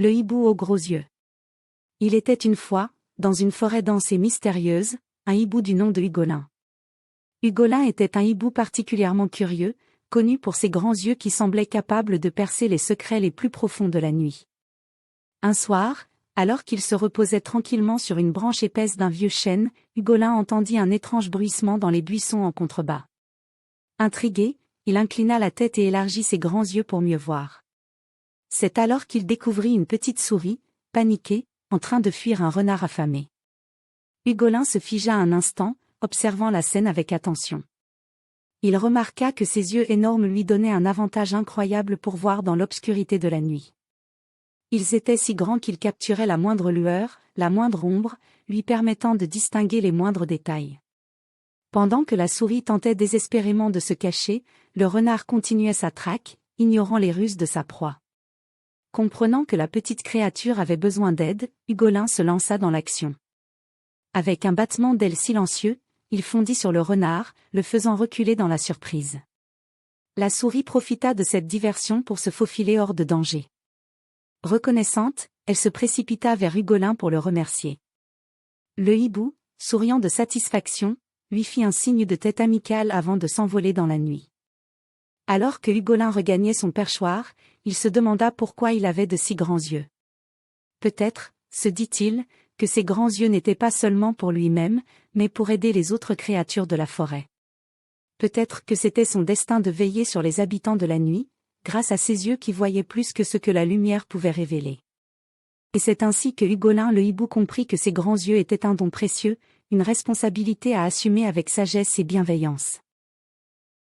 Le hibou aux gros yeux. Il était une fois, dans une forêt dense et mystérieuse, un hibou du nom de Hugolin. Hugolin était un hibou particulièrement curieux, connu pour ses grands yeux qui semblaient capables de percer les secrets les plus profonds de la nuit. Un soir, alors qu'il se reposait tranquillement sur une branche épaisse d'un vieux chêne, Hugolin entendit un étrange bruissement dans les buissons en contrebas. Intrigué, il inclina la tête et élargit ses grands yeux pour mieux voir. C'est alors qu'il découvrit une petite souris, paniquée, en train de fuir un renard affamé. Hugolin se figea un instant, observant la scène avec attention. Il remarqua que ses yeux énormes lui donnaient un avantage incroyable pour voir dans l'obscurité de la nuit. Ils étaient si grands qu'ils capturaient la moindre lueur, la moindre ombre, lui permettant de distinguer les moindres détails. Pendant que la souris tentait désespérément de se cacher, le renard continuait sa traque, ignorant les ruses de sa proie. Comprenant que la petite créature avait besoin d'aide, Hugolin se lança dans l'action. Avec un battement d'ailes silencieux, il fondit sur le renard, le faisant reculer dans la surprise. La souris profita de cette diversion pour se faufiler hors de danger. Reconnaissante, elle se précipita vers Hugolin pour le remercier. Le hibou, souriant de satisfaction, lui fit un signe de tête amical avant de s'envoler dans la nuit. Alors que Hugolin regagnait son perchoir, il se demanda pourquoi il avait de si grands yeux. Peut-être, se dit-il, que ces grands yeux n'étaient pas seulement pour lui-même, mais pour aider les autres créatures de la forêt. Peut-être que c'était son destin de veiller sur les habitants de la nuit, grâce à ses yeux qui voyaient plus que ce que la lumière pouvait révéler. Et c'est ainsi que Hugolin le hibou comprit que ses grands yeux étaient un don précieux, une responsabilité à assumer avec sagesse et bienveillance.